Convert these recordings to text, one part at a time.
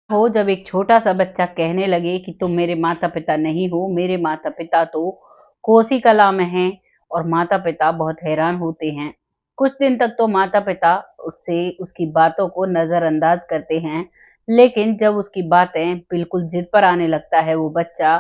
हो जब एक छोटा-सा बच्चा कहने लगे कि तुम मेरे माता-पिता नहीं हो, मेरे माता-पिता तो कोसी कला में हैं और माता-पिता बहुत हैरान होते हैं। कुछ दिन तक तो माता-पिता उससे उसकी बातों को नज़रअंदाज करते हैं, लेकिन जब उसकी बातें बिल्कुल ज़िद पर आने लगता है वो बच्चा,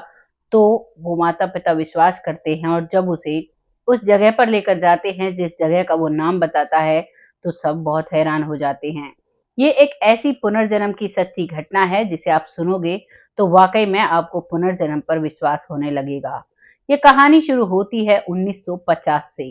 तो वो माता-पिता विश्वास करते हैं और जब उसे उस जगह पर लेकर जाते हैं जिस जगह का वो नाम बताता है, तो सब बहुत हैरान हो जाते हैं। ये एक ऐसी पुनर्जन्म की सच्ची घटना है जिसे आप सुनोगे तो वाकई में आपको पुनर्जन्म पर विश्वास होने लगेगा। ये कहानी शुरू होती है 1950 से।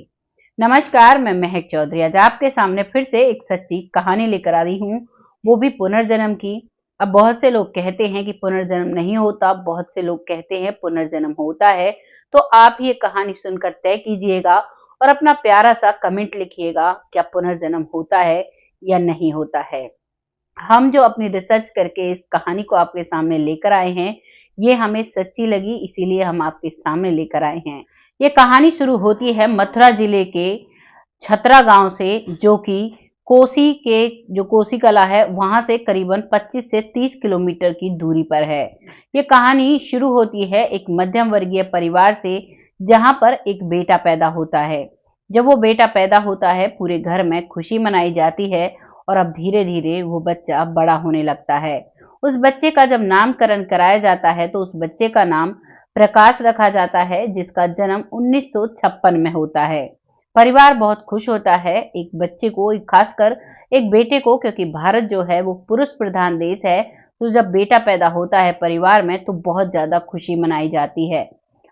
नमस्कार, मैं महक चौधरी आज आपके सामने फिर से एक सच्ची कहानी लेकर आ रही हूँ, वो भी पुनर्जन्म की। अब बहुत से लोग कहते हैं कि पुनर्जन्म नहीं होता, बहुत से लोग कहते हैं पुनर्जन्म होता है। तो आप ये कहानी सुनकर तय कीजिएगा और अपना प्यारा सा कमेंट लिखिएगा, क्या पुनर्जन्म होता है या नहीं होता है। हम जो अपनी रिसर्च करके इस कहानी को आपके सामने लेकर आए हैं, ये हमें सच्ची लगी इसीलिए हम आपके सामने लेकर आए हैं। ये कहानी शुरू होती है मथुरा जिले के छतरा गांव से, जो कि कोसी के जो कोसी कला है वहां से करीबन 25 से 30 किलोमीटर की दूरी पर है। ये कहानी शुरू होती है एक मध्यम वर्गीय परिवार से, जहां पर एक बेटा पैदा होता है। जब वो बेटा पैदा होता है पूरे घर में खुशी मनाई जाती है और अब धीरे-धीरे वो बच्चा बड़ा होने लगता है। उस बच्चे का जब नामकरण कराया जाता है तो उस बच्चे का नाम प्रकाश रखा जाता है, जिसका जन्म 1956 में होता है। परिवार बहुत खुश होता है एक बच्चे को, खासकर एक बेटे को, क्योंकि भारत जो है वो पुरुष प्रधान देश है, तो जब बेटा पैदा होता है परिवार में तो बहुत ज़्यादा खुशी मनाई जाती है।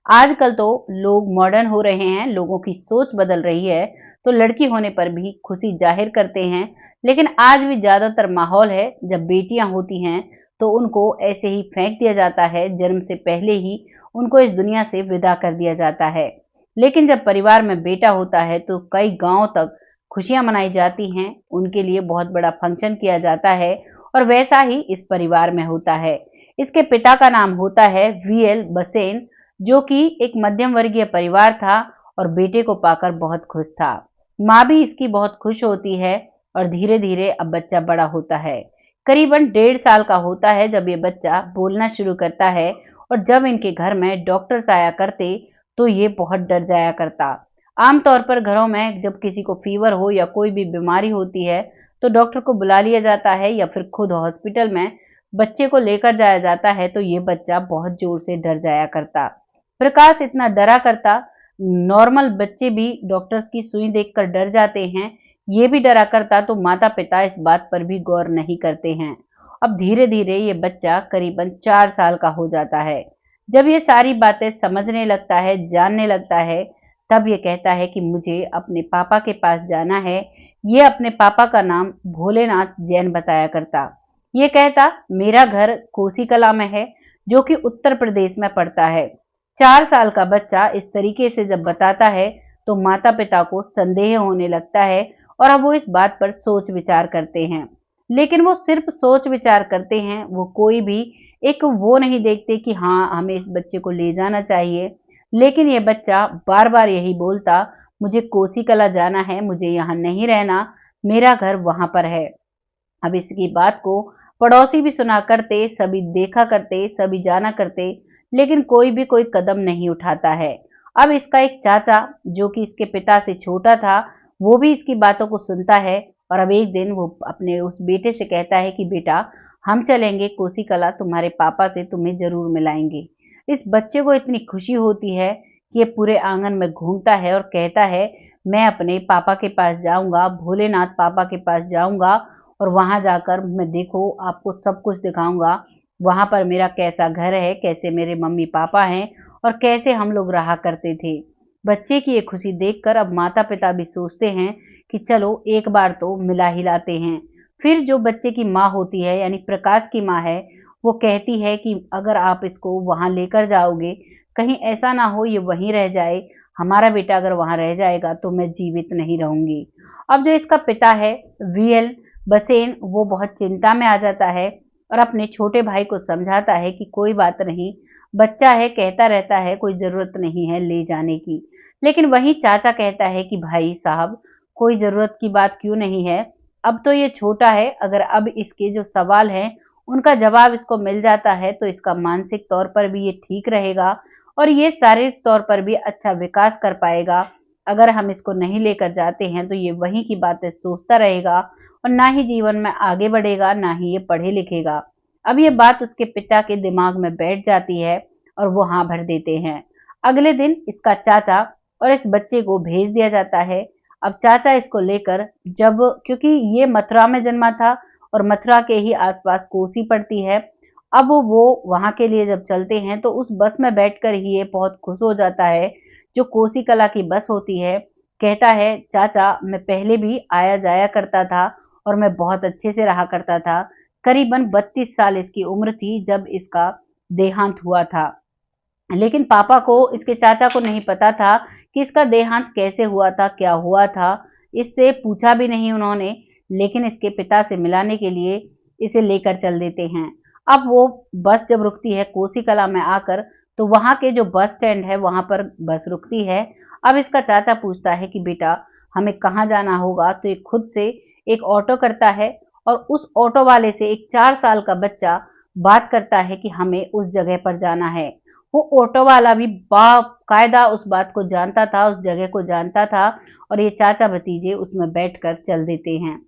आजकल तो लोग मॉडर्न हो रहे हैं, लोगों की सोच बदल रही है, तो लड़की होने पर भी खुशी जाहिर करते हैं, लेकिन आज भी ज़्यादातर माहौल है जब बेटियां होती हैं तो उनको ऐसे ही फेंक दिया जाता है, जन्म से पहले ही उनको इस दुनिया से विदा कर दिया जाता है। लेकिन जब परिवार में बेटा होता है तो कई गांव तक खुशियां मनाई जाती हैं, उनके लिए बहुत बड़ा फंक्शन किया जाता है और वैसा ही इस परिवार में होता है। इसके पिता का नाम होता है वीएल बसेन, जो कि एक मध्यम वर्गीय परिवार था और बेटे को पाकर बहुत खुश था। माँ भी इसकी बहुत खुश होती है और धीरे-धीरे अब बच्चा बड़ा होता है। करीबन 1.5 साल का होता है जब ये बच्चा बोलना शुरू करता है और जब इनके घर में डॉक्टर्स आया करते तो ये बहुत डर जाया करता। आमतौर पर घरों में जब किसी को फीवर हो या कोई भी बीमारी होती है तो डॉक्टर को बुला लिया जाता है या फिर खुद हॉस्पिटल में बच्चे को लेकर जाया जाता है, तो ये बच्चा बहुत जोर से डर जाया करता। प्रकाश इतना डरा करता, नॉर्मल बच्चे भी डॉक्टर्स की सुई देखकर डर जाते हैं, ये भी डरा करता, तो माता पिता इस बात पर भी गौर नहीं करते हैं। अब धीरे धीरे ये बच्चा करीबन 4 साल का हो जाता है। जब ये सारी बातें समझने लगता है, जानने लगता है, तब ये कहता है कि मुझे अपने पापा के पास जाना है। ये अपने पापा का नाम भोलेनाथ जैन बताया करता। ये कहता मेरा घर कोसी कला में है, जो कि उत्तर प्रदेश में पड़ता है। 4 साल का बच्चा इस तरीके से जब बताता है तो माता पिता को संदेह होने लगता है और अब वो इस बात पर सोच विचार करते हैं। लेकिन वो सिर्फ सोच विचार करते हैं, वो कोई भी एक वो नहीं देखते कि हाँ हमें इस बच्चे को ले जाना चाहिए। लेकिन ये बच्चा बार बार यही बोलता, मुझे कोसी कला जाना है, मुझे यहाँ नहीं रहना, मेरा घर वहां पर है। अब इसकी बात को पड़ोसी भी सुना करते, सभी देखा करते, सभी जाना करते, लेकिन कोई भी कोई कदम नहीं उठाता है। अब इसका एक चाचा, जो कि इसके पिता से छोटा था, वो भी इसकी बातों को सुनता है और अब एक दिन वो अपने उस बेटे से कहता है कि बेटा हम चलेंगे कोसी कला, तुम्हारे पापा से तुम्हें जरूर मिलाएंगे। इस बच्चे को इतनी खुशी होती है कि ये पूरे आंगन में घूमता है और कहता है मैं अपने पापा के पास जाऊंगा, भोलेनाथ पापा के पास जाऊंगा और वहां जाकर मैं देखो आपको सब कुछ दिखाऊंगा, वहां पर मेरा कैसा घर है, कैसे मेरे मम्मी पापा हैं और कैसे हम लोग रहा करते थे। बच्चे की ये खुशी देखकर अब माता पिता भी सोचते हैं कि चलो एक बार तो मिला ही लाते हैं। फिर जो बच्चे की माँ होती है यानी प्रकाश की माँ है, वो कहती है कि अगर आप इसको वहां लेकर जाओगे, कहीं ऐसा ना हो ये वहीं रह जाए, हमारा बेटा अगर वहां रह जाएगा तो मैं जीवित नहीं रहूंगी। अब जो इसका पिता है वीएल बसेन, वो बहुत चिंता में आ जाता है और अपने छोटे भाई को समझाता है कि कोई बात नहीं, बच्चा है कहता रहता है, कोई जरूरत नहीं है ले जाने की। लेकिन वही चाचा कहता है कि भाई साहब कोई जरूरत की बात क्यों नहीं है, अब तो ये छोटा है, अगर अब इसके जो सवाल हैं उनका जवाब इसको मिल जाता है तो इसका मानसिक तौर पर भी ये ठीक रहेगा और ये शारीरिक तौर पर भी अच्छा विकास कर पाएगा। अगर हम इसको नहीं लेकर जाते हैं तो ये वहीं की बातें सोचता रहेगा और ना ही जीवन में आगे बढ़ेगा, ना ही ये पढ़े लिखेगा। अब ये बात उसके पिता के दिमाग में बैठ जाती है और वो हाँ भर देते हैं। अगले दिन इसका चाचा और इस बच्चे को भेज दिया जाता है। अब चाचा इसको लेकर, जब क्योंकि ये मथुरा में जन्मा था और मथुरा के ही आसपास कोसी पड़ती है, अब वो वहां के लिए जब चलते हैं तो उस बस में बैठकर ही ये बहुत खुश हो जाता है, जो कोसी कला की बस होती है। कहता है, चाचा मैं पहले भी आया जाया करता था और मैं बहुत अच्छे से रहा करता था। करीबन 32 साल इसकी उम्र थी जब इसका देहांत हुआ था। लेकिन पापा को, इसके चाचा को नहीं पता था कि इसका देहांत कैसे हुआ था, क्या हुआ था। इससे पूछा भी नहीं उन्होंने, लेकिन इसके पिता से मिलाने के लिए इसे लेकर चल देते हैं। अब वो बस जब रुकती है कोसी कला में आकर, तो वहां के जो बस स्टैंड है वहां पर बस रुकती है। अब इसका चाचा पूछता है कि बेटा हमें कहाँ जाना होगा, तो ये खुद से एक ऑटो करता है और उस ऑटो वाले से एक 4 साल का बच्चा बात करता है कि हमें उस जगह पर जाना है। वो ऑटो वाला भी बाकायदा उस बात को जानता था, उस जगह को जानता था और ये चाचा भतीजे उसमें बैठकर चल देते हैं।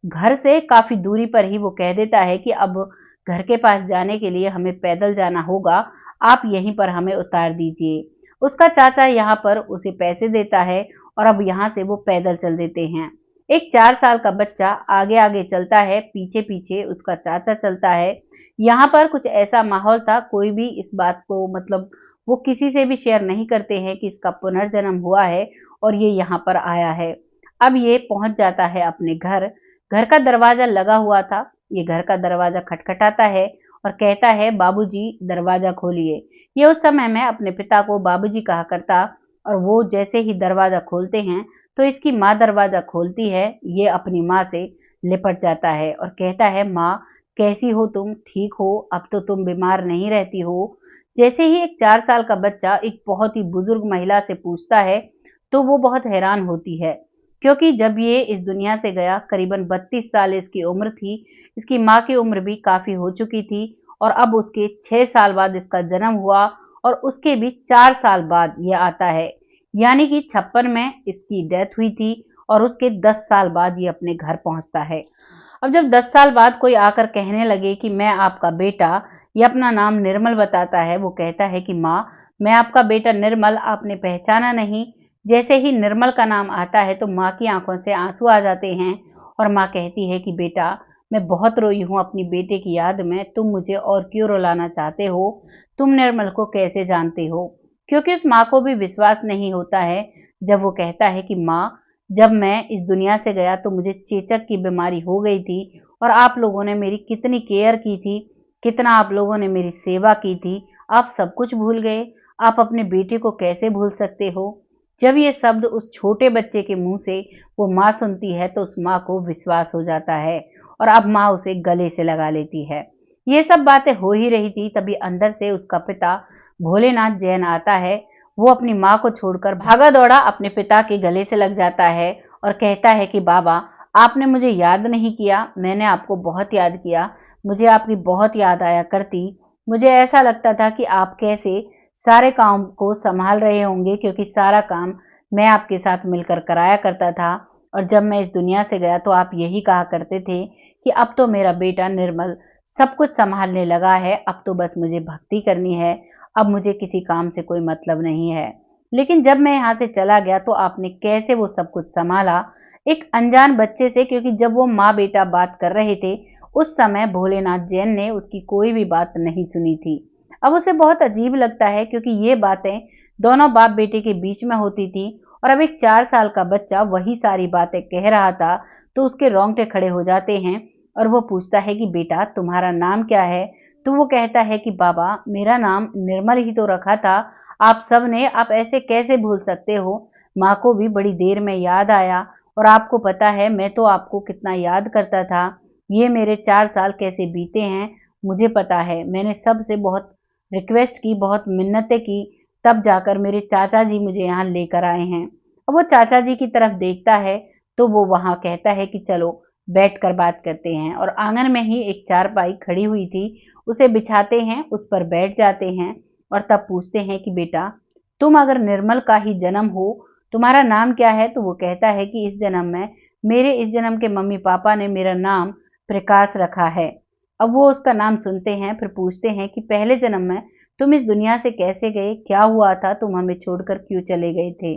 घर से काफी दूरी पर ही वो कह देता है कि अब घर के पास जाने के लिए हमें पैदल जाना होगा, आप यहीं पर हमें उतार दीजिए। उसका चाचा यहाँ पर उसे पैसे देता है और अब यहाँ से वो पैदल चल देते हैं। एक 4 साल का बच्चा आगे आगे चलता है, पीछे पीछे उसका चाचा चलता है। यहाँ पर कुछ ऐसा माहौल था, कोई भी इस बात को मतलब वो किसी से भी शेयर नहीं करते हैं कि इसका पुनर्जन्म हुआ है और ये यहाँ पर आया है। अब ये पहुंच जाता है अपने घर। घर का दरवाजा लगा हुआ था। ये घर का दरवाजा खटखटाता है और कहता है, बाबूजी दरवाजा खोलिए। ये उस समय में अपने पिता को बाबूजी कहा करता और वो जैसे ही दरवाजा खोलते हैं तो इसकी माँ दरवाजा खोलती है। ये अपनी माँ से लिपट जाता है और कहता है, माँ कैसी हो तुम, ठीक हो, अब तो तुम बीमार नहीं रहती हो। जैसे ही एक 4 साल का बच्चा एक बहुत ही बुजुर्ग महिला से पूछता है तो वो बहुत हैरान होती है, क्योंकि जब ये इस दुनिया से गया करीबन 32 साल इसकी उम्र थी। इसकी माँ की उम्र भी काफी हो चुकी थी और अब उसके 6 साल बाद इसका जन्म हुआ और उसके भी 4 साल बाद ये आता है, यानी कि 56 में इसकी डेथ हुई थी और उसके 10 साल बाद ये अपने घर पहुंचता है। अब जब 10 साल बाद कोई आकर कहने लगे कि मैं आपका बेटा, ये अपना नाम निर्मल बताता है। वो कहता है कि माँ मैं आपका बेटा निर्मल, आपने पहचाना नहीं। जैसे ही निर्मल का नाम आता है तो माँ की आंखों से आंसू आ जाते हैं और माँ कहती है कि बेटा मैं बहुत रोई हूँ अपनी बेटे की याद में, तुम मुझे और क्यों रुलाना चाहते हो, तुम निर्मल को कैसे जानते हो। क्योंकि उस माँ को भी विश्वास नहीं होता है जब वो कहता है कि माँ जब मैं इस दुनिया से गया तो मुझे चेचक की बीमारी हो गई थी और आप लोगों ने मेरी कितनी केयर की थी, कितना आप लोगों ने मेरी सेवा की थी, आप सब कुछ भूल गए, आप अपने बेटे को कैसे भूल सकते हो। जब ये शब्द उस छोटे बच्चे के मुंह से वो माँ सुनती है तो उस माँ को विश्वास हो जाता है और अब माँ उसे गले से लगा लेती है। ये सब बातें हो ही रही थी, तभी अंदर से उसका पिता भोलेनाथ जैन आता है। वो अपनी माँ को छोड़कर भागा दौड़ा अपने पिता के गले से लग जाता है और कहता है कि बाबा आपने मुझे याद नहीं किया, मैंने आपको बहुत याद किया, मुझे आपकी बहुत याद आया करती। मुझे ऐसा लगता था कि आप कैसे सारे काम को संभाल रहे होंगे, क्योंकि सारा काम मैं आपके साथ मिलकर कराया करता था और जब मैं इस दुनिया से गया तो आप यही कहा करते थे कि अब तो मेरा बेटा निर्मल सब कुछ संभालने लगा है, अब तो बस मुझे भक्ति करनी है, अब मुझे किसी काम से कोई मतलब नहीं है। लेकिन जब मैं यहाँ से चला गया तो आपने कैसे वो सब कुछ संभाला एक अनजान बच्चे से, क्योंकि जब वो माँ बेटा बात कर रहे थे उस समय भोलेनाथ जैन ने उसकी कोई भी बात नहीं सुनी थी। अब उसे बहुत अजीब लगता है क्योंकि ये बातें दोनों बाप बेटे के बीच में होती थी और अब एक 4 साल का बच्चा वही सारी बातें कह रहा था तो उसके रोंगटे खड़े हो जाते हैं और वो पूछता है कि बेटा तुम्हारा नाम क्या है। तो वो कहता है कि बाबा मेरा नाम निर्मल ही तो रखा था, आप सब ने, आप ऐसे कैसे भूल सकते हो। माँ को भी बड़ी देर में याद आया और आपको पता है मैं तो आपको कितना याद करता था। ये मेरे 4 साल कैसे बीते हैं मुझे पता है, मैंने सबसे बहुत रिक्वेस्ट की, बहुत मिन्नतें की, तब जाकर मेरे चाचा जी मुझे यहाँ लेकर आए हैं। अब वो चाचा जी की तरफ देखता है तो वो वहां कहता है कि चलो बैठकर बात करते हैं और आंगन में ही एक चारपाई खड़ी हुई थी, उसे बिछाते हैं, उस पर बैठ जाते हैं और तब पूछते हैं कि बेटा, तुम अगर निर्मल का ही जन्म हो, तुम्हारा नाम क्या है? तो वो कहता है कि इस जन्म में मेरे इस जन्म के मम्मी पापा ने मेरा नाम प्रकाश रखा है। अब वो उसका नाम सुनते हैं, फिर पूछते हैं कि पहले जन्म में तुम इस दुनिया से कैसे गए, क्या हुआ था, तुम हमें छोड़कर क्यों चले गए थे?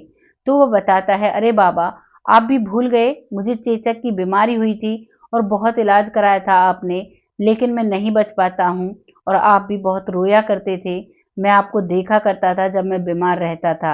तो वो बताता है, अरे बाबा, आप भी भूल गए, मुझे चेचक की बीमारी हुई थी और बहुत इलाज कराया था आपने, लेकिन मैं नहीं बच पाता हूँ और आप भी बहुत रोया करते थे। मैं आपको देखा करता था जब मैं बीमार रहता था।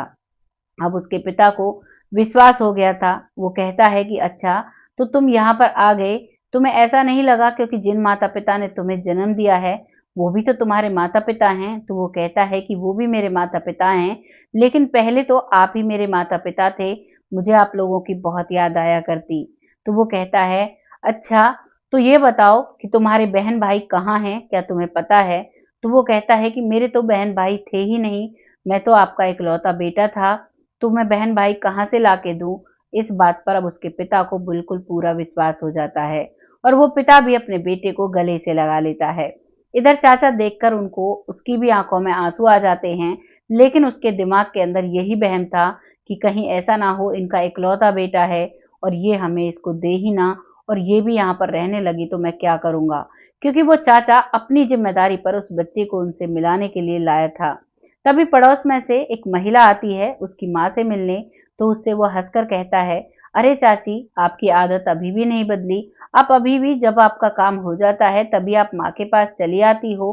अब उसके पिता को विश्वास हो गया था। वो कहता है कि अच्छा, तो तुम यहाँ पर आ गए, तुम्हें ऐसा नहीं लगा क्योंकि जिन माता पिता ने तुम्हें जन्म दिया है वो भी तो तुम्हारे माता पिता हैं? तो वो कहता है कि वो भी मेरे माता पिता हैं, लेकिन पहले तो आप ही मेरे माता पिता थे, मुझे आप लोगों की बहुत याद आया करती। तो वो कहता है, अच्छा, तो ये बताओ कि तुम्हारे बहन भाई कहाँ हैं, क्या तुम्हें पता है? तो वो कहता है कि मेरे तो बहन भाई थे ही नहीं, मैं तो आपका इकलौता बेटा था, तो मैं बहन भाई कहाँ से लाके दूं? इस बात पर अब उसके पिता को बिल्कुल पूरा विश्वास हो जाता है और वो पिता भी अपने बेटे को गले से लगा लेता है। इधर चाचा देखकर उनको उसकी भी आंखों में आंसू आ जाते हैं, लेकिन उसके दिमाग के अंदर यही वहम था कि कहीं ऐसा ना हो इनका इकलौता बेटा है और ये हमें इसको दे ही ना, और ये भी यहाँ पर रहने लगी तो मैं क्या करूंगा, क्योंकि वो चाचा अपनी जिम्मेदारी पर उस बच्चे को उनसे मिलाने के लिए लाया था। तभी पड़ोस में से एक महिला आती है उसकी माँ से मिलने, तो उससे वो हंसकर कहता है, अरे चाची, आपकी आदत अभी भी नहीं बदली, आप अभी भी जब आपका काम हो जाता है तभी आप माँ के पास चली आती हो।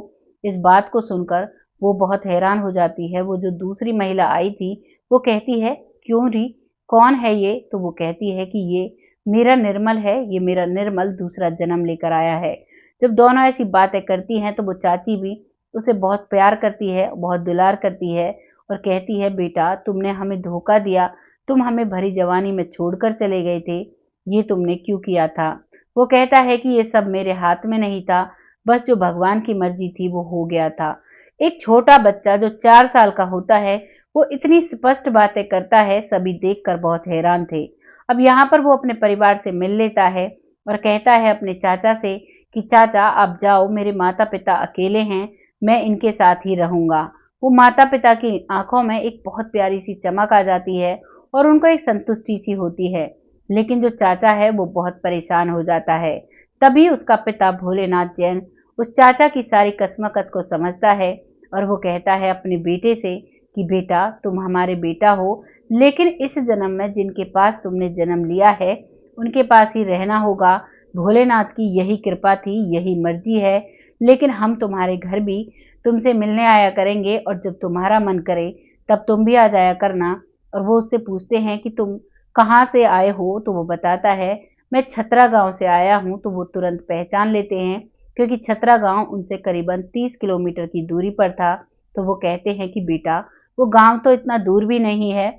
इस बात को सुनकर वो बहुत हैरान हो जाती है। वो जो दूसरी महिला आई थी वो कहती है, क्यों री, कौन है ये? तो वो कहती है कि ये मेरा निर्मल है, ये मेरा निर्मल दूसरा जन्म लेकर आया है। जब दोनों ऐसी बातें करती हैं तो वो चाची भी उसे बहुत प्यार करती है, बहुत दुलार करती है और कहती है, बेटा, तुमने हमें धोखा दिया, तुम हमें भरी जवानी में छोड़कर चले गए थे, ये तुमने क्यों किया था? वो कहता है कि ये सब मेरे हाथ में नहीं था, बस जो भगवान की मर्जी थी वो हो गया था। एक छोटा बच्चा जो 4 साल का होता है वो इतनी स्पष्ट बातें करता है, सभी देखकर बहुत हैरान थे। अब यहाँ पर वो अपने परिवार से मिल लेता है और कहता है अपने चाचा से कि चाचा, आप जाओ, मेरे माता पिता अकेले हैं, मैं इनके साथ ही रहूंगा। वो माता पिता की आंखों में एक बहुत प्यारी सी चमक आ जाती है और उनको एक संतुष्टि सी होती है, लेकिन जो चाचा है वो बहुत परेशान हो जाता है। तभी उसका पिता भोलेनाथ जैन उस चाचा की सारी कश्मकश को समझता है और वो कहता है अपने बेटे से कि बेटा, तुम हमारे बेटा हो, लेकिन इस जन्म में जिनके पास तुमने जन्म लिया है उनके पास ही रहना होगा। भोलेनाथ की यही कृपा थी, यही मर्जी है, लेकिन हम तुम्हारे घर भी तुमसे मिलने आया करेंगे और जब तुम्हारा मन करे तब तुम भी आ जाया करना। और वो उससे पूछते हैं कि तुम कहाँ से आए हो? तो वो बताता है, मैं छतरा गांव से आया हूँ। तो वो तुरंत पहचान लेते हैं क्योंकि छतरा गांव उनसे करीबन 30 किलोमीटर की दूरी पर था। तो वो कहते हैं कि बेटा, वो गांव तो इतना दूर भी नहीं है,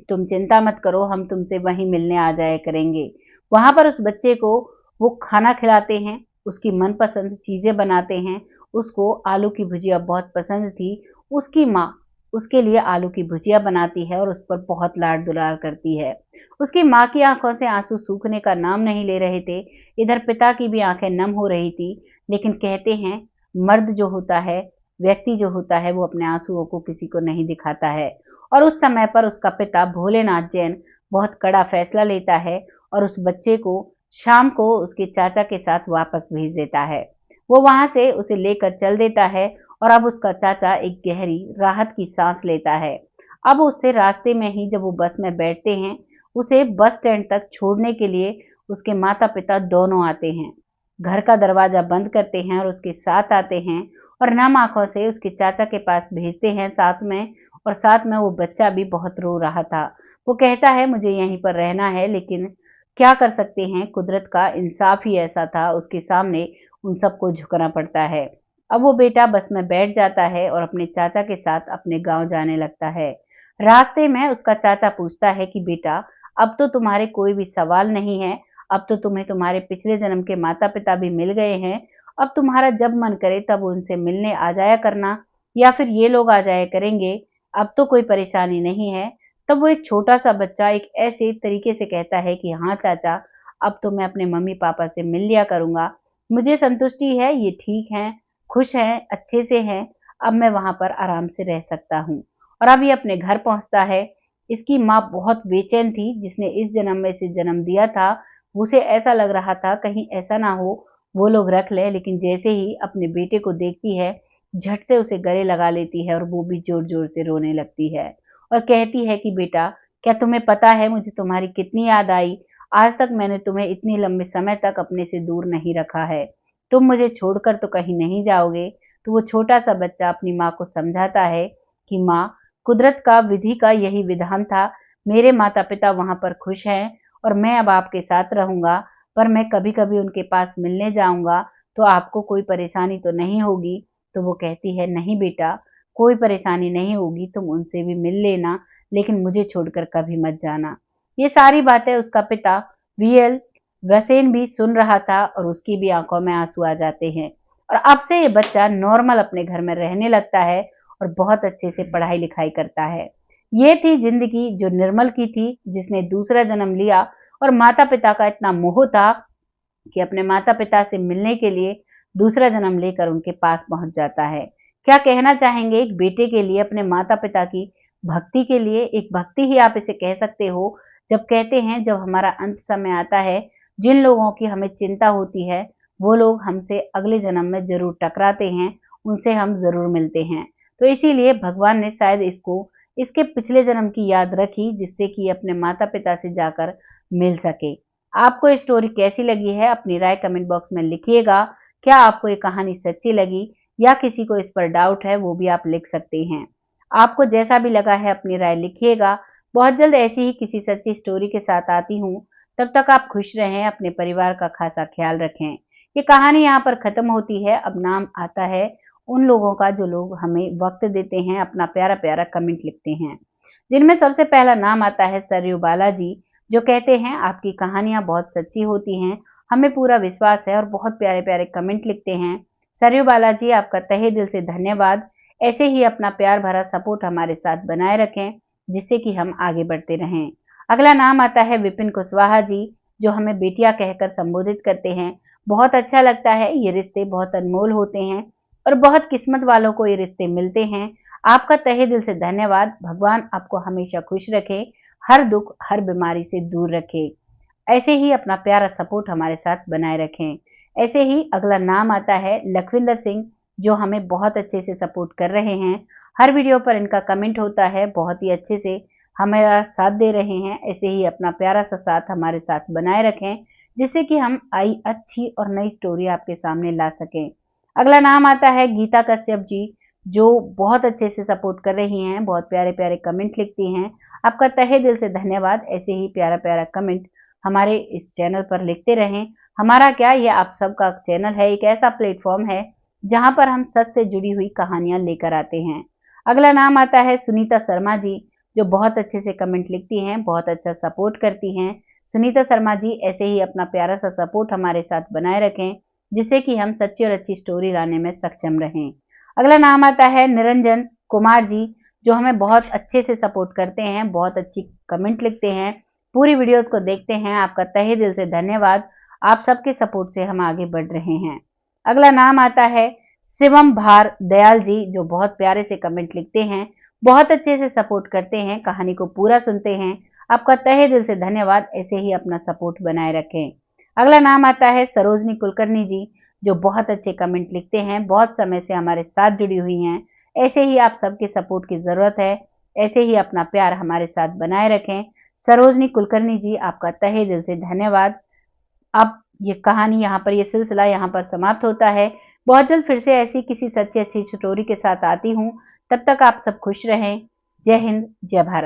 तुम चिंता मत करो, हम तुमसे वहीं मिलने आ जाया करेंगे। वहां पर उस बच्चे को वो खाना खिलाते हैं, उसकी मनपसंद चीजें बनाते हैं। उसको आलू की भुजिया बहुत पसंद थी। उसकी माँ उसके लिए आलू की भुजिया बनाती है और उस पर बहुत लाड दुलार करती है। उसकी माँ की आंखों से आंसू सूखने का नाम नहीं ले रहे थे। इधर पिता की भी आंखें नम हो रही थी, लेकिन कहते हैं, मर्द जो होता है, व्यक्ति जो होता है, वो अपने आंसुओं को किसी को नहीं दिखाता है। और उस समय पर उसका पिता भोलेनाथ जैन बहुत कड़ा फैसला लेता है और उस बच्चे को शाम को उसके चाचा के साथ वापस भेज देता है। वो वहां से उसे लेकर चल देता है और अब उसका चाचा एक गहरी राहत की सांस लेता है। अब उससे रास्ते में ही जब वो बस में बैठते हैं, उसे बस स्टैंड तक छोड़ने के लिए उसके माता पिता दोनों आते हैं, घर का दरवाजा बंद करते हैं और उसके साथ आते हैं और नम आंखों से उसके चाचा के पास भेजते हैं साथ में। और साथ में वो बच्चा भी बहुत रो रहा था। वो कहता है, मुझे यहीं पर रहना है, लेकिन क्या कर सकते हैं, कुदरत का इंसाफ ही ऐसा था, उसके सामने उन सबको झुकना पड़ता है। अब वो बेटा बस में बैठ जाता है और अपने चाचा के साथ अपने गांव जाने लगता है। रास्ते में उसका चाचा पूछता है कि बेटा, अब तो तुम्हारे कोई भी सवाल नहीं है, अब तो तुम्हें तुम्हारे पिछले जन्म के माता पिता भी मिल गए हैं, अब तुम्हारा जब मन करे तब उनसे मिलने आ जाया करना, या फिर ये लोग आ जाया करेंगे, अब तो कोई परेशानी नहीं है। तब वो एक छोटा सा बच्चा एक ऐसे तरीके से कहता है कि हाँ चाचा, अब तो मैं अपने मम्मी पापा से मिल लिया करूंगा। मुझे संतुष्टि है, ये ठीक है, खुश है, अच्छे से है। अब मैं वहां पर आराम से रह सकता हूँ। और अब ये अपने घर पहुंचता है। इसकी माँ बहुत बेचैन थी, जिसने इस जन्म में इसे जन्म दिया था। उसे ऐसा लग रहा था कहीं ऐसा ना हो वो लोग रख ले, लेकिन जैसे ही अपने बेटे को देखती है, झट से उसे गले लगा लेती है और वो भी जोर जोर से रोने लगती है और कहती है कि बेटा, क्या तुम्हें पता है मुझे तुम्हारी कितनी याद आई? आज तक मैंने तुम्हें इतने लंबे समय तक अपने से दूर नहीं रखा है। तुम मुझे छोड़कर तो कहीं नहीं जाओगे। तो वो छोटा सा बच्चा अपनी माँ को समझाता है कि माँ, कुदरत का, विधि का यही विधान था। मेरे माता पिता वहां पर खुश हैं और मैं अब आपके साथ रहूंगा, पर मैं कभी कभी उनके पास मिलने जाऊंगा, तो आपको कोई परेशानी तो नहीं होगी? तो वो कहती है, नहीं बेटा, कोई परेशानी नहीं होगी, तुम उनसे भी मिल लेना, लेकिन मुझे छोड़कर कभी मत जाना। ये सारी बातें उसका पिता वीएल वसेन भी सुन रहा था और उसकी भी आंखों में आंसू आ जाते हैं। और अब से ये बच्चा नॉर्मल अपने घर में रहने लगता है और बहुत अच्छे से पढ़ाई लिखाई करता है। ये थी जिंदगी जो निर्मल की थी, जिसने दूसरा जन्म लिया और माता पिता का इतना मोह था कि अपने माता पिता से मिलने के लिए दूसरा जन्म लेकर उनके पास पहुंच जाता है। क्या कहना चाहेंगे एक बेटे के लिए अपने माता पिता की भक्ति के लिए? एक भक्ति ही आप इसे कह सकते हो। जब कहते हैं जब हमारा अंत समय आता है, जिन लोगों की हमें चिंता होती है वो लोग हमसे अगले जन्म में जरूर टकराते हैं, उनसे हम जरूर मिलते हैं। तो इसीलिए भगवान ने शायद इसको इसके पिछले जन्म की याद रखी, जिससे कि अपने माता पिता से जाकर मिल सके। आपको ये स्टोरी कैसी लगी है अपनी राय कमेंट बॉक्स में लिखिएगा। क्या आपको ये कहानी सच्ची लगी या किसी को इस पर डाउट है, वो भी आप लिख सकते हैं। आपको जैसा भी लगा है अपनी राय लिखिएगा। बहुत जल्द ऐसी ही किसी सच्ची स्टोरी के साथ आती हूँ। तब तक आप खुश रहें, अपने परिवार का खासा ख्याल रखें। ये कहानी यहाँ पर खत्म होती है। अब नाम आता है उन लोगों का जो लोग हमें वक्त देते हैं, अपना प्यारा प्यारा कमेंट लिखते हैं, जिनमें सबसे पहला नाम आता है सरयू बालाजी, जो कहते हैं आपकी कहानियां बहुत सच्ची होती हैं, हमें पूरा विश्वास है, और बहुत प्यारे प्यारे कमेंट लिखते हैं। सरयू बालाजी, आपका तहे दिल से धन्यवाद। ऐसे ही अपना प्यार भरा सपोर्ट हमारे साथ बनाए रखें, जिससे कि हम आगे बढ़ते रहें। अगला नाम आता है विपिन कुशवाहा जी, जो हमें बेटिया कहकर संबोधित करते हैं। बहुत अच्छा लगता है, ये रिश्ते बहुत अनमोल होते हैं और बहुत किस्मत वालों को ये रिश्ते मिलते हैं। आपका तहे दिल से धन्यवाद। भगवान आपको हमेशा खुश रखे, हर दुख हर बीमारी से दूर रखे। ऐसे ही अपना प्यारा सपोर्ट हमारे साथ बनाए रखें। ऐसे ही अगला नाम आता है लखविंदर सिंह, जो हमें बहुत अच्छे से सपोर्ट कर रहे हैं। हर वीडियो पर इनका कमेंट होता है, बहुत ही अच्छे से हमारा साथ दे रहे हैं। ऐसे ही अपना प्यारा सा साथ हमारे साथ बनाए रखें, जिससे कि हम अच्छी और नई स्टोरी आपके सामने ला सकें। अगला नाम आता है गीता कश्यप जी, जो बहुत अच्छे से सपोर्ट कर रही हैं, बहुत प्यारे प्यारे कमेंट लिखती हैं। आपका तहे दिल से धन्यवाद। ऐसे ही प्यारा प्यारा कमेंट हमारे इस चैनल पर लिखते रहें। हमारा क्या, ये आप सबका चैनल है, एक ऐसा प्लेटफॉर्म है जहां पर हम सच से जुड़ी हुई कहानियां लेकर आते हैं। अगला नाम आता है सुनीता शर्मा जी, जो बहुत अच्छे से कमेंट लिखती हैं, बहुत अच्छा सपोर्ट करती हैं। सुनीता शर्मा जी, ऐसे ही अपना प्यारा सा सपोर्ट हमारे साथ बनाए रखें, जिससे कि हम सच्ची और अच्छी स्टोरी लाने में सक्षम रहें। अगला नाम आता है निरंजन कुमार जी, जो हमें बहुत अच्छे से सपोर्ट करते हैं, बहुत अच्छी कमेंट लिखते हैं, पूरी वीडियोस को देखते हैं। आपका तहे दिल से धन्यवाद। आप सबके सपोर्ट से हम आगे बढ़ रहे हैं। अगला नाम आता है शिवम भार दयाल जी, जो बहुत प्यारे से कमेंट लिखते हैं, बहुत अच्छे से सपोर्ट करते हैं, कहानी को पूरा सुनते हैं। आपका तहे दिल से धन्यवाद। ऐसे ही अपना सपोर्ट बनाए रखें। अगला नाम आता है सरोजनी कुलकर्णी जी, जो बहुत अच्छे कमेंट लिखते हैं, बहुत समय से हमारे साथ जुड़ी हुई हैं। ऐसे ही आप सबके सपोर्ट की जरूरत है। ऐसे ही अपना प्यार हमारे साथ बनाए रखें। सरोजनी कुलकर्णी जी, आपका तहे दिल से धन्यवाद। अब ये कहानी यहाँ पर, ये सिलसिला यहाँ पर समाप्त होता है। बहुत जल्द फिर से ऐसी किसी सच्ची अच्छी स्टोरी के साथ आती हूँ। तब तक आप सब खुश रहें। जय हिंद, जय भारत।